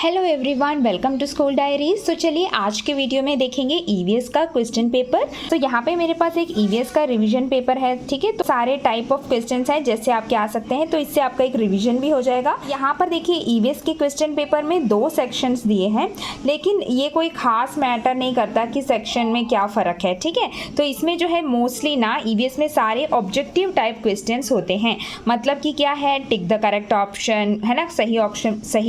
Hello everyone, welcome to school diaries. तो चलिए आज के वीडियो में देखेंगे ईवीएस का क्वेश्चन पेपर। तो यहाँ पे मेरे पास एक ईवीएस का रिवीजन पेपर है, ठीक है। तो सारे टाइप ऑफ क्वेश्चंस हैं जैसे आपके आ सकते हैं, तो इससे आपका एक रिवीजन भी हो जाएगा। यहाँ पर देखिए ईवीएस के क्वेश्चन पेपर में 2 सेक्शंस दिए हैं, लेकिन ये कोई खास मैटर नहीं करता कि सेक्शन में क्या फ़र्क है, ठीक है। तो इसमें जो है मोस्टली ना ईवीएस में सारे ऑब्जेक्टिव टाइप क्वेश्चन होते हैं। मतलब कि क्या है, टिक द करेक्ट ऑप्शन, है ना, सही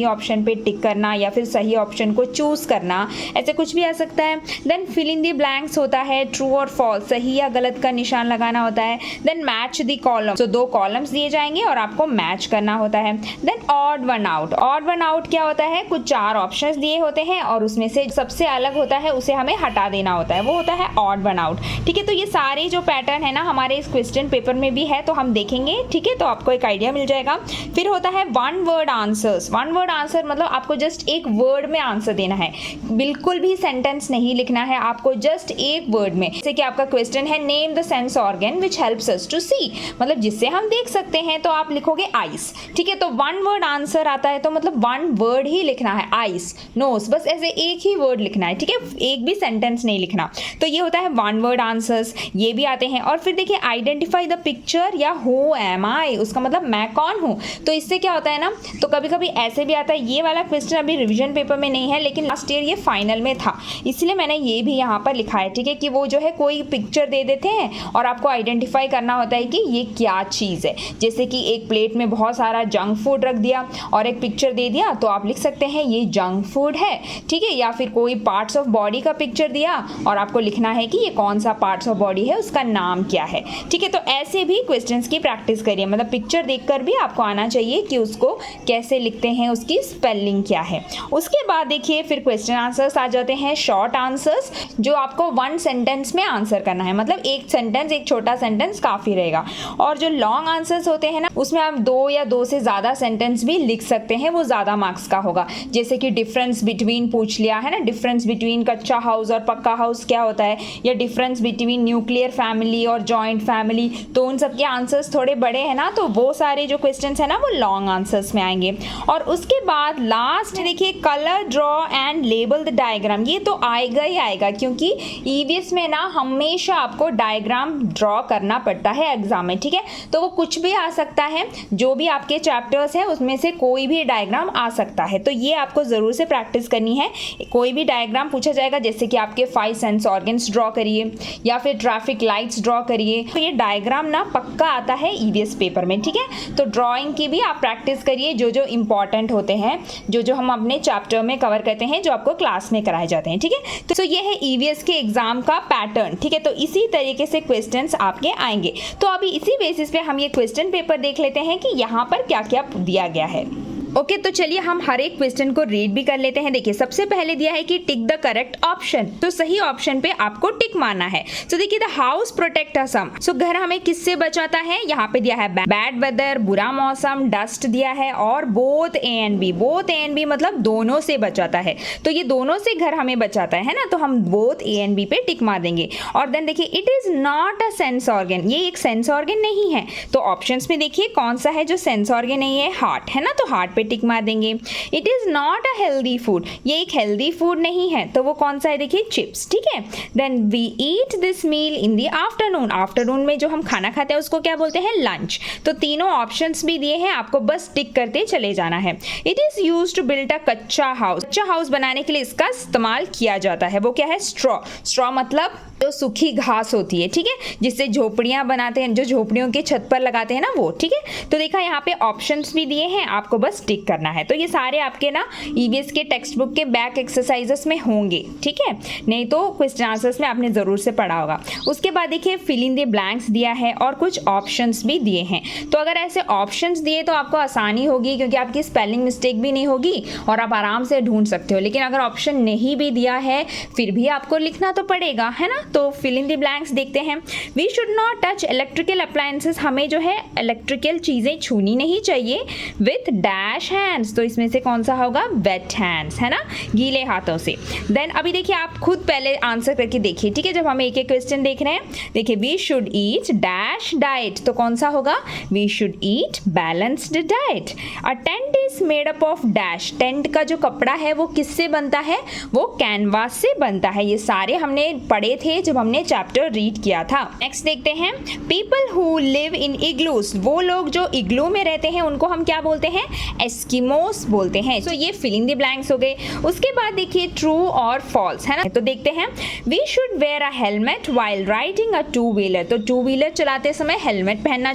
ऑप्शन पे टिक करना या फिर सही ऑप्शन को चूज करना, ऐसे कुछ भी आ सकता है। Then fill in the blanks होता है, ट्रू और फॉल्स, सही या गलत का निशान लगाना होता है। देन मैच द कॉलम, तो 2 कॉलम्स दिए जाएंगे और आपको मैच करना होता है। Then odd one out, odd one out क्या होता है, कुछ 4 ऑप्शंस दिए होते हैं और उसमें से सबसे अलग होता है उसे हमें हटा देना होता है, वो होता है ऑड वन आउट, ठीक है। तो ये सारे जो पैटर्न है ना हमारे इस क्वेश्चन पेपर में भी है, तो हम देखेंगे, ठीक है। तो आपको एक आइडिया मिल जाएगा। फिर होता है one word answers. One word answer मतलब आपको जस्ट एक वर्ड में आंसर देना है, बिल्कुल भी सेंटेंस नहीं लिखना है आपको, जस्ट एक वर्ड में। जैसे कि आपका क्वेश्चन है name the sense organ which helps us to see, मतलब जिससे हम देख सकते हैं, तो आप लिखोगे आइस, ठीक है। तो वन वर्ड आंसर आता है तो मतलब वन वर्ड ही लिखना है, आइस, नोज, बस ऐसे एक ही वर्ड लिखना है, ठीक है, एक भी सेंटेंस नहीं लिखना। तो ये होता है वन वर्ड आंसर्स, ये भी आते हैं। और फिर देखिए आइडेंटिफाई द पिक्चर या हु एम आई, उसका मतलब मैं कौन हूँ। तो इससे क्या होता है ना, तो कभी कभी ऐसे भी आता है, ये वाला क्वेश्चन अभी रिवीजन पेपर में नहीं है लेकिन लास्ट ईयर ये फाइनल में था, इसलिए मैंने ये भी यहाँ पर लिखा है, ठीक है, कि वो जो है कोई पिक्चर दे देते हैं और आपको आइडेंटिफाई करना होता है कि ये क्या चीज़ है। जैसे कि एक प्लेट में बहुत सारा जंक फूड रख दिया और एक पिक्चर दे दिया, तो आप लिख सकते हैं ये जंक फूड है, ठीक है। या फिर कोई पार्ट्स ऑफ बॉडी का पिक्चर दिया और आपको लिखना है कि ये कौन सा पार्ट्स ऑफ बॉडी है, उसका नाम क्या है, ठीक है। तो ऐसे भी क्वेश्चंस की प्रैक्टिस करिए, मतलब पिक्चर देखकर भी आपको आना चाहिए कि उसको कैसे लिखते हैं, उसकी स्पेलिंग क्या है। उसके बाद देखिए फिर क्वेश्चन आंसर्स आ जाते हैं, शॉर्ट आंसर्स, जो आपको 1 सेंटेंस में आंसर करना है, मतलब एक सेंटेंस, एक छोटा सेंटेंस काफ़ी रहेगा। और जो लॉन्ग आंसर्स होते हैं ना, उसमें आप 2 या 2 से ज़्यादा सेंटेंस भी लिख सकते हैं, वो ज़्यादा मार्क्स का होगा। जैसे कि डिफरेंस बिटवीन पूछ लिया है ना, डिफरेंस बिटवीन कच्चा हाउस और पक्का हाउस क्या होता है, या डिफरेंस बिटवीन न्यूक्लियर फैमिली और जॉइंट फैमिली, तो उन सब के आंसर्स थोड़े बड़े हैं ना, तो वो सारे जो क्वेश्चन है ना वो लॉन्ग आंसर्स में आएंगे। और उसके बाद लास्ट देखिए colour, draw and label the diagram, ये तो आएगा ही आएगा, क्योंकि ईवीएस में ना हमेशा आपको डायग्राम ड्रॉ करना पड़ता है एग्जाम में, ठीक है। तो वो कुछ भी आ सकता है, जो भी आपके चैप्टर्स हैं उसमें से कोई भी डायग्राम आ सकता है, तो ये आपको ज़रूर से प्रैक्टिस करनी है। कोई भी डायग्राम पूछा जाएगा, जैसे कि आपके 5 सेंस ऑर्गन्स ड्रॉ करिए या फिर ट्रैफिक लाइट्स ड्रॉ करिए, तो ये डायग्राम ना पक्का आता है ईवीएस पेपर में, ठीक है। तो ड्रॉइंग की भी आप प्रैक्टिस करिए, जो जो इंपॉर्टेंट होते हैं, जो हम अपने चैप्टर में कवर करते हैं, जो आपको क्लास में कराए जाते हैं, ठीक है। तो ये है ईवीएस के एग्जाम का पैटर्न, ठीक है। तो इसी तरीके से क्वेश्चंस आपके आएंगे। तो अभी इसी बेसिस पे हम ये क्वेश्चन पेपर देख लेते हैं कि यहाँ पर क्या क्या दिया गया है। ओके, तो चलिए हम हर एक क्वेश्चन को रीड भी कर लेते हैं। देखिए सबसे पहले दिया है कि टिक द करेक्ट ऑप्शन, तो सही ऑप्शन पे आपको टिक मारना है। तो देखिए द हाउस प्रोटेक्ट अस, सो घर हमें किससे बचाता है, यहाँ पे दिया है बैड वेदर, बुरा मौसम, डस्ट दिया है, और both A and B, both A and B मतलब दोनों से बचाता है, तो ये दोनों से घर हमें बचाता है ना, तो हम बोथ ए एंड बी पे टिक मार देंगे। और देन देखिए it is not a sense organ, ये एक सेंस ऑर्गन नहीं है, तो ऑप्शंस में देखिए कौन सा है जो सेंस ऑर्गन नहीं है, हार्ट है ना, तो हार्ट पे टिक मार देंगे। It is not a healthy food, ये एक हेल्दी फूड नहीं है, तो वो कौन सा है, देखिए चिप्स, ठीक है। Then we eat this meal in the afternoon, afternoon में जो हम खाना खाते हैं उसको क्या बोलते हैं, लंच। तो तीनों ऑप्शंस भी दिए हैं, आपको बस टिक करते चले जाना है। It is used to build a kachcha house, कच्चा हाउस बनाने के लिए इसका इस्तेमाल किया जाता है, वो क्या है, स्ट्रॉ। स्ट्रॉ मतलब जो सूखी घास होती है, ठीक है, जिससे झोपड़ियां बनाते हैं, जो झोपड़ियों के छत पर लगाते हैं ना वो, ठीक है। तो देखा यहाँ पे ऑप्शंस भी दिए हैं, आपको बस टिक करना है। तो ये सारे आपके ना ईवीएस के टेक्स्ट बुक के बैक एक्सरसाइजेस में होंगे, ठीक है, नहीं तो क्वेश्चन आंसर्स में आपने जरूर से पढ़ा होगा। उसके बाद देखिए फिल इन द ब्लैंक्स दिया है और कुछ ऑप्शंस भी दिए हैं। तो अगर ऐसे ऑप्शंस दिए तो आपको आसानी होगी, क्योंकि आपकी स्पेलिंग मिस्टेक भी नहीं होगी और आप आराम से ढूंढ सकते हो। लेकिन अगर ऑप्शन नहीं भी दिया है फिर भी आपको लिखना तो पड़ेगा, है ना। तो फिल इन द ब्लैंक्स देखते हैं। We should not touch electrical appliances, हमें जो है इलेक्ट्रिकल चीज़ें छूनी नहीं चाहिए। विथ डैश डैश हैंड्स, तो इसमें से कौन सा होगा, वेट हैंड्स, है ना, गीले हाथों से। देन अभी देखिए आप खुद पहले आंसर करके देखिए, ठीक है, जब हम एक एक क्वेश्चन देख रहे हैं। देखिए we should eat dash diet, तो कौन सा होगा, we should eat balanced diet. A tent is made up of dash, tent का जो कपड़ा है वो किससे बनता है, वो कैनवास से बनता है। ये सारे हमने पढ़े थे जब हमने चैप्टर रीड किया था। नेक्स्ट देखते हैं, people who live in igloos, वो लोग जो इग्लू में रहते हैं उनको हम क्या बोलते हैं, एस्किमोस बोलते हैं। सो ये फिल इन द ब्लैंक्स हो गए। उसके बाद देखिए ट्रू और फॉल्स, है ना, तो देखते हैं, we should wear a helmet while riding a two wheeler, तो टू व्हीलर चलाते समय हेलमेट पहनना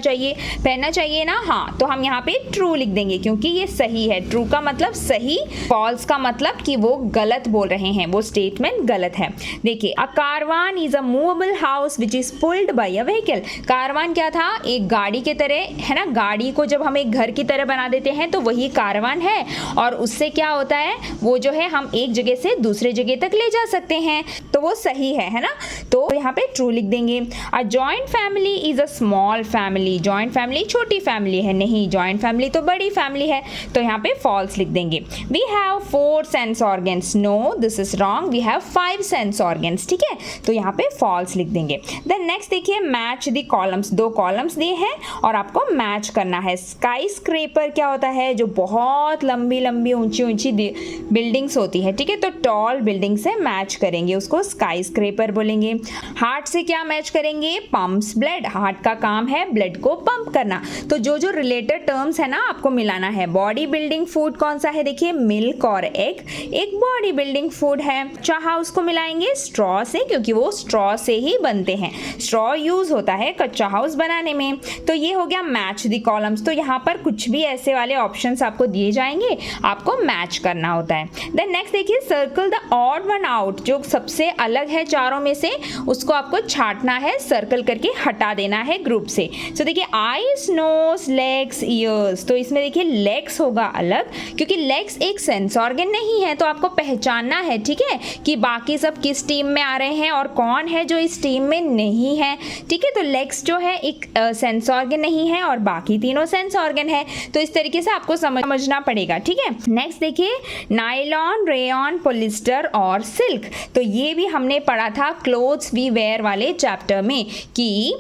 चाहिए ना, हाँ, तो हम यहाँ पे ट्रू लिख देंगे क्योंकि ये सही है। ट्रू का मतलब सही, फॉल्स का मतलब कि वो गलत बोल रहे हैं, वो स्टेटमेंट गलत है। देखिए a caravan is a movable house which is pulled by a vehicle, caravan क्या था, एक गाड़ी के तरह, है ना, गाड़ी को जब हम एक घर की तरह बना देते हैं तो वही कारवान है, और उससे क्या होता है, वो जो है हम एक जगह से दूसरे जगह तक ले जा सकते हैं, तो वो सही है ना, तो यहाँ पे ट्रू लिख देंगे। A joint family is a small family, joint family छोटी फैमिली है, नहीं, जॉइंट फैमिली तो बड़ी फैमिली है, तो यहाँ पे फॉल्स लिख देंगे। We have 4 sense organs, no this is wrong, we have 5 sense organs, ठीक है, तो यहाँ पे फॉल्स लिख देंगे। देन नेक्स्ट देखिए, मैच द कॉलम्स, 2 कॉलम्स दिए हैं और आपको मैच करना है। स्काई स्क्रेपर क्या होता है, जो बहुत लंबी लंबी ऊंची ऊंची बिल्डिंग्स होती है, ठीक है, तो टॉल बिल्डिंग से मैच करेंगे, उसको स्काई स्क्रेपर बोलेंगे। हार्ट से क्या मैच करेंगे, पंप्स ब्लड, हार्ट का काम है ब्लड को पंप करना, तो जो जो रिलेटेड टर्म्स है ना आपको मिलाना है। बॉडी बिल्डिंग फूड कौन सा है, देखिए मिल्क और एग, एक बॉडी बिल्डिंग फूड है। कच्चा हाउस को मिलाएंगे स्ट्रॉ से, क्योंकि वो स्ट्रॉ से ही बनते हैं, स्ट्रॉ यूज होता है कच्चा हाउस बनाने में। तो ये हो गया मैच द कॉलम्स, तो यहाँ पर कुछ भी ऐसे वाले ऑप्शंस आपको दिए जाएंगे, आपको मैच करना होता है। देन नेक्स्ट देखिए, circle the odd one out, जो सबसे अलग है चारों में से उसको आपको छांटना है, सर्कल करके हटा देना है ग्रुप से। तो देखिए आईज, नोज, लेग्स, ईयर्स, तो इसमें देखिए लेग्स होगा अलग, क्योंकि लेग्स एक सेंस ऑर्गन नहीं है, तो आपको पहचानना है, ठीक है, कि बाकी सब किस टीम में आ रहे हैं और कौन है जो इस टीम में नहीं है, ठीक है, तो लेग्स जो है एक सेंस ऑर्गन नहीं है और बाकी तीनों सेंस ऑर्गन है, तो इस तरीके से आपको समझना पड़ेगा, ठीक है। नेक्स्ट देखिए, नायलॉन, रेयॉन, पॉलिस्टर और सिल्क, तो ये भी हमने पढ़ा था क्लोथ्स वी वेयर वाले चैप्टर में कि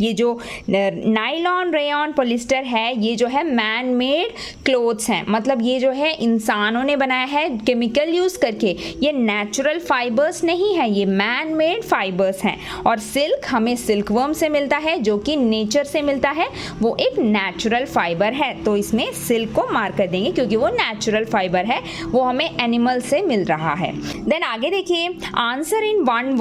ये जो नाइलॉन, रेयॉन, पॉलिस्टर है, ये जो है मैन मेड क्लोथ्स हैं, मतलब ये जो है इंसानों ने बनाया है केमिकल यूज़ करके, ये नेचुरल फाइबर्स नहीं है, ये मैन मेड फाइबर्स हैं। और सिल्क हमें सिल्कवर्म से मिलता है, जो कि नेचर से मिलता है, वो एक नेचुरल फाइबर है, तो इसमें सिल्क को मार्क कर देंगे क्योंकि वो नेचुरल फाइबर है, वो हमें एनिमल से मिल रहा है। देन आगे देखिए, आंसर इन वन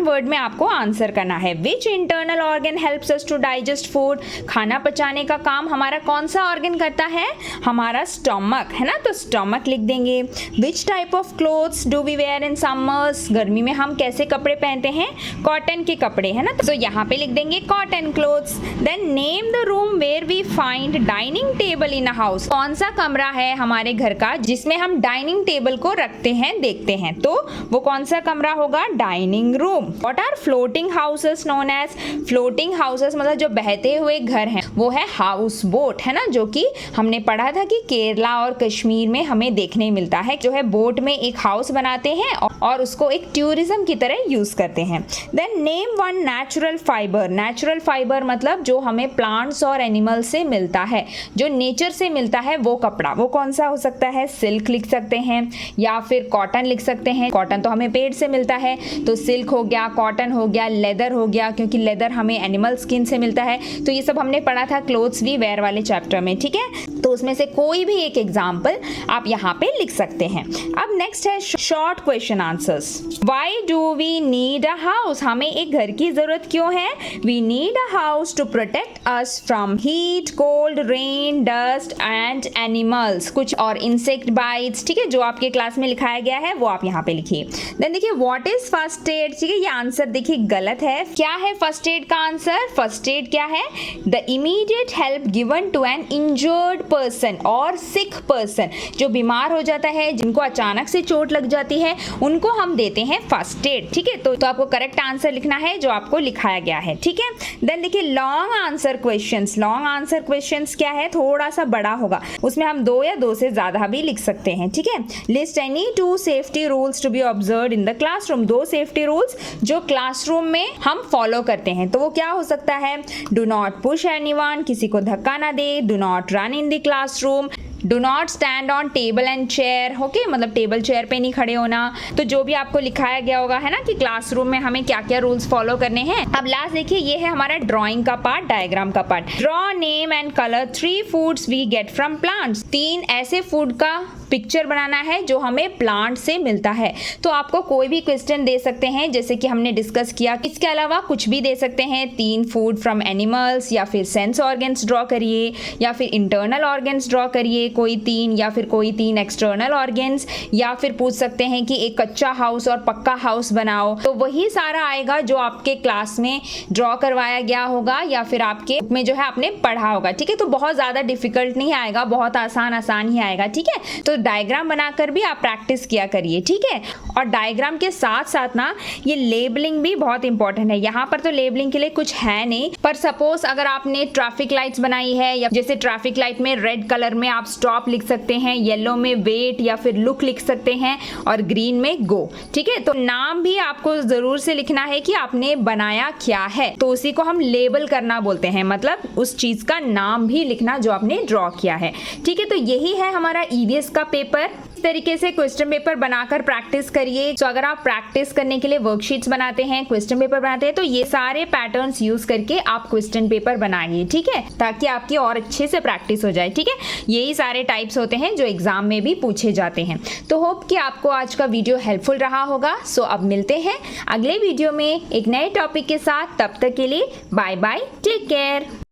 वर्ड में आपको आंसर करना है। Which internal organ helps us to digest food, खाना पचाने का काम हमारा कौन सा ऑर्गन करता है, हमारा स्टमक, है ना, तो स्टमक लिख देंगे। Which type of clothes do we wear in summers, गर्मी में हम कैसे कपड़े पहनते हैं, कॉटन के कपड़े, है ना, तो यहाँ पे लिख देंगे cotton clothes. Then name the room where we find dining table in a house, कौन सा कमरा है हमारे घर का जिसमें हम डाइनिंग टेबल को रखते हैं, देखते हैं, तो वो कौन सा कमरा होगा, dining room. What are floating houses known as, floating houses मतलब जो बहते हुए घर हैं, वो है हाउस बोट, है ना, जो कि हमने पढ़ा था कि केरला और कश्मीर में हमें देखने मिलता है, जो है बोट में एक हाउस बनाते हैं और उसको एक टूरिज्म की तरह यूज करते हैं। Then name one natural fibre, natural fibre मतलब जो हमें प्लांट्स और एनिमल से मिलता है, जो नेचर से मिलता है वो कपड़ा, वो कौन सा हो सकता है, सिल्क लिख सकते हैं या फिर कॉटन लिख सकते हैं, कॉटन तो हमें पेड़ से मिलता है, तो सिल्क हो गया, कॉटन हो गया, लेदर हो गया, क्योंकि लेदर हमें एनिमल स्किन से मिलता है, तो ये सब हमने पढ़ा था क्लोथ्स वी वेयर वाले चैप्टर में, ठीक है, तो उसमें से कोई भी एक एग्जाम्पल आप यहाँ पे लिख सकते हैं। अब नेक्स्ट है short question answers. Why do we need a house, हमें एक घर की जरूरत क्यों है, we need a house to protect us from heat, cold, rain, dust and animals, कुछ और इंसेक्ट बाइट्स, ठीक है, जो आपके क्लास में लिखाया गया है वो आप यहाँ पे लिखिए। देन देखिए व्हाट इज फर्स्ट एड, ठीक है, ये आंसर देखिए गलत है। क्या है फर्स्ट एड का आंसर, फर्स्ट एड क्या है, the immediate immediate help given to an injured person और सिक पर्सन, जो बीमार हो जाता है, जिनको अचानक से चोट लग जाती है, उनको हम देते हैं फर्स्ट एड। ठीक है, तो आपको करेक्ट आंसर लिखना है जो आपको लिखाया गया है। ठीक है, देन देखिए long answer questions. Long answer questions क्या है, थोड़ा सा बड़ा होगा, उसमें हम 2 या 2 से ज्यादा भी लिख सकते हैं। ठीक है, list any 2 safety rules to be observed in the classroom. 2 safety rules जो क्लासरूम में हम फॉलो करते हैं, तो वो क्या हो सकता है, डू नॉट पुश एनीवन, किसी को धक्का ना दे, do not run in the classroom, do not stand on table and chair. Okay, मतलब टेबल चेयर पे नहीं खड़े होना। तो जो भी आपको लिखाया गया होगा है ना कि क्लासरूम में हमें क्या क्या रूल्स फॉलो करने हैं। अब लास्ट देखिए, ये है हमारा ड्राइंग का पार्ट, डायग्राम का part. Draw name and colour 3 foods we get from plants. 3 ऐसे फूड का पिक्चर बनाना है जो हमें प्लांट से मिलता है। तो आपको कोई भी क्वेश्चन दे सकते हैं, जैसे कि हमने डिस्कस किया। इसके अलावा कुछ भी दे सकते हैं, 3 फूड फ्रॉम एनिमल्स, या फिर सेंस ऑर्गन्स ड्रॉ करिए, या फिर इंटरनल ऑर्गन्स ड्रॉ करिए कोई 3, या फिर कोई 3 एक्सटर्नल ऑर्गन्स, या फिर पूछ सकते हैं कि एक कच्चा हाउस और पक्का हाउस बनाओ। तो वही सारा आएगा जो आपके क्लास में ड्रॉ करवाया गया होगा या फिर आपके में जो है आपने पढ़ा होगा। ठीक है, तो बहुत ज्यादा डिफिकल्ट नहीं आएगा, बहुत आसान ही आएगा। ठीक है, तो डायग्राम बनाकर भी आप प्रैक्टिस किया करिए। ठीक है, और डायग्राम के साथ साथ ना ये लेबलिंग भी बहुत इंपॉर्टेंट है। यहाँ पर तो लेबलिंग के लिए कुछ है नहीं, पर सपोज अगर आपने ट्रैफिक लाइट्स बनाई है, या जैसे ट्रैफिक लाइट में रेड कलर में आप स्टॉप लिख सकते हैं, येलो में वेट या फिर लुक लिख सकते हैं, और ग्रीन में गो। ठीक है, तो नाम भी आपको जरूर से लिखना है कि आपने बनाया क्या है, तो उसी को हम लेबल करना बोलते हैं, मतलब उस चीज का नाम भी लिखना जो आपने ड्रॉ किया है। ठीक है, तो यही है हमारा ईवीएस का पेपर। इस तरीके से क्वेश्चन पेपर बनाकर प्रैक्टिस करिए। तो अगर आप प्रैक्टिस करने के लिए वर्कशीट्स बनाते हैं, क्वेश्चन पेपर बनाते हैं, तो ये सारे पैटर्न्स यूज करके आप क्वेश्चन पेपर बनाइए। ठीक है, ताकि आपकी और अच्छे से प्रैक्टिस हो जाए। ठीक है, यही सारे टाइप्स होते हैं जो एग्जाम में भी पूछे जाते हैं। तो होप कि आपको आज का वीडियो हेल्पफुल रहा होगा। सो अब मिलते हैं अगले वीडियो में एक नए टॉपिक के साथ। तब तक के लिए बाय बाय, टेक केयर।